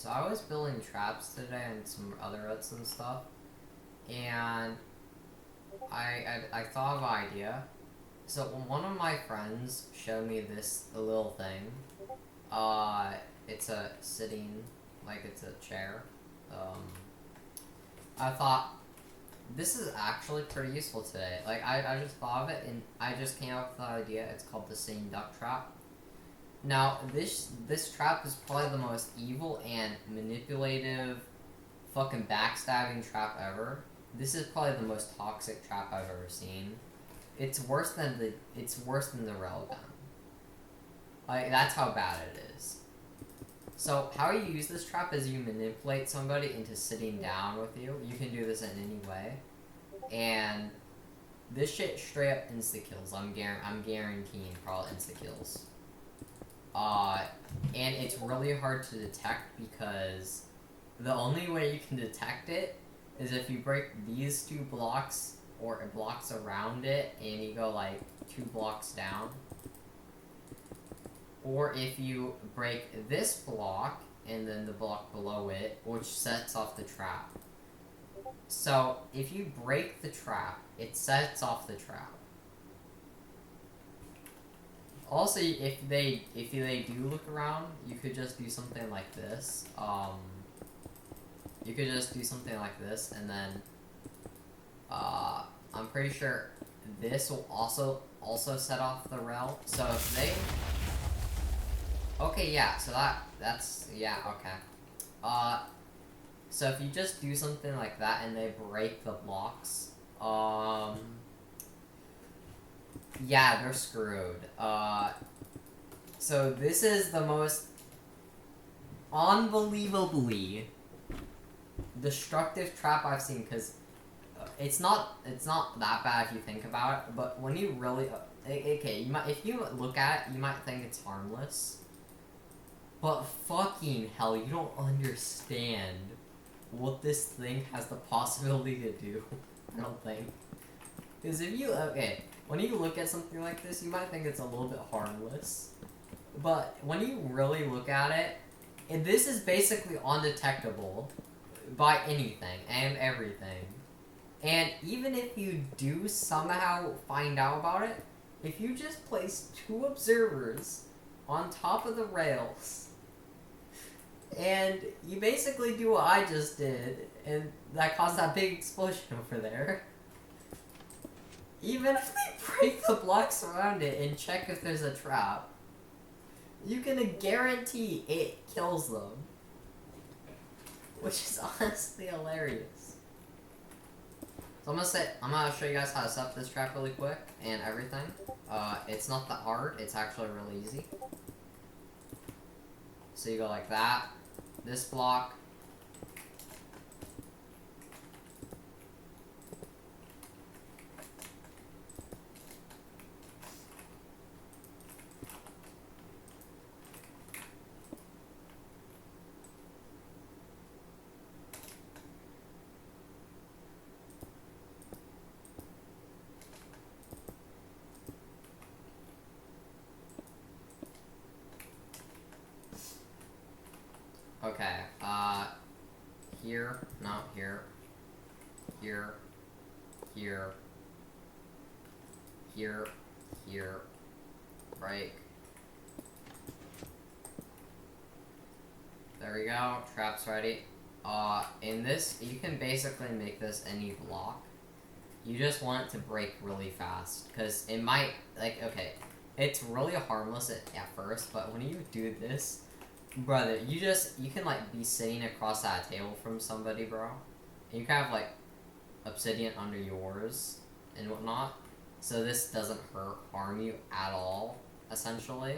So I was building traps today and some other routes and stuff, and I thought of an idea. So one of my friends showed me this little thing. It's a sitting, like it's a chair. Um, I thought this is actually pretty useful today. Like I just thought of it and I just came up with the idea. It's called the sitting duck trap. Now, this trap is probably the most evil and manipulative, fucking backstabbing trap ever. This is probably the most toxic trap I've ever seen. It's worse than the railgun. Like that's how bad it is. So how you use this trap is you manipulate somebody into sitting down with you. You can do this in any way, and this shit straight up insta kills. I'm guaranteeing probably insta kills. And it's really hard to detect because the only way you can detect it is if you break these two blocks or blocks around it and you go like 2 blocks down. Or if you break this block and then the block below it, which sets off the trap. So if you break the trap, it sets off the trap. Also, if they do look around, you could just do something like this. You could just do something like this, and then I'm pretty sure this will also set off the rail. So if they, okay, yeah. So that's yeah, okay. So if you just do something like that and they break the blocks, yeah, they're screwed. So this is the most unbelievably destructive trap I've seen, because it's not that bad if you think about it, but when you really okay, if you look at it, you might think it's harmless, but fucking hell, you don't understand what this thing has the possibility to do. I don't think. Because if you, okay, when you look at something like this, you might think it's a little bit harmless. But when you really look at it, this is basically undetectable by anything and everything. And even if you do somehow find out about it, if you just place 2 observers on top of the rails, and you basically do what I just did, and that caused that big explosion over there. Even if they break the blocks around it and check if there's a trap, you can guarantee it kills them. Which is honestly hilarious. So I'm gonna show you guys how to set up this trap really quick and everything. It's not that hard, it's actually really easy. So you go like that, this block, okay, here, not here, here, here, here, here, break. There we go, trap's ready. In this, you can basically make this any block. You just want it to break really fast, because it might, like, okay, it's really harmless at first, but when you do this, brother, you can, like, be sitting across that table from somebody, bro, and you can have, like, obsidian under yours and whatnot, so this doesn't harm you at all, essentially.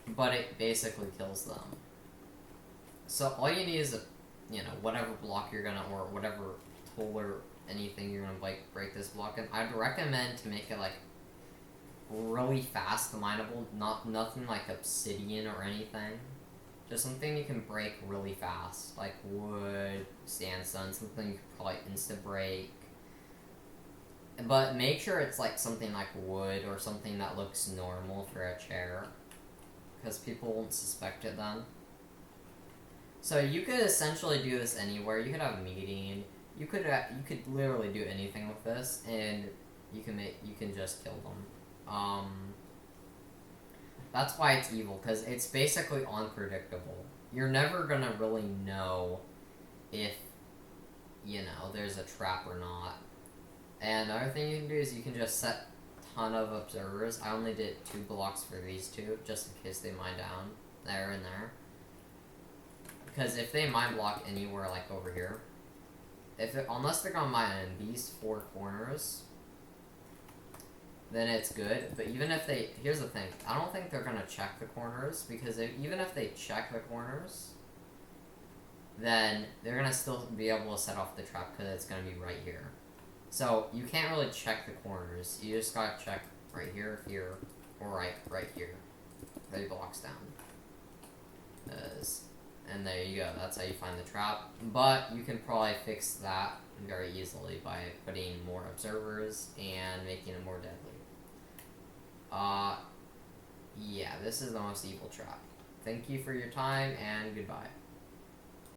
But it basically kills them. So all you need is whatever block you're gonna, or whatever tool or anything you're gonna, like, break this block in. I'd recommend to make it, like, really fast mineable, nothing like obsidian or anything. Just something you can break really fast, like wood, sandstone, something you could probably insta break. But make sure it's like something like wood or something that looks normal for a chair. because people won't suspect it then. So you could essentially do this anywhere. You could have a meeting. You could literally do anything with this, and you can just kill them. That's why it's evil, because it's basically unpredictable. You're never gonna really know if, you know, there's a trap or not. And the other thing you can do is you can just set a ton of observers. I only did 2 blocks for these two, just in case they mine down there and there. Because if they mine block anywhere, like over here, unless they're gonna mine in these 4 corners, then it's good. But even if they, here's the thing, I don't think they're gonna check the corners, because even if they check the corners, then they're gonna still be able to set off the trap, because it's gonna be right here. So you can't really check the corners. You just gotta check right here, here, or right here. 3 blocks down. And there you go. That's how you find the trap. But you can probably fix that very easily by putting more observers and making it more deadly. Yeah, this is the most evil trap. Thank you for your time, and goodbye.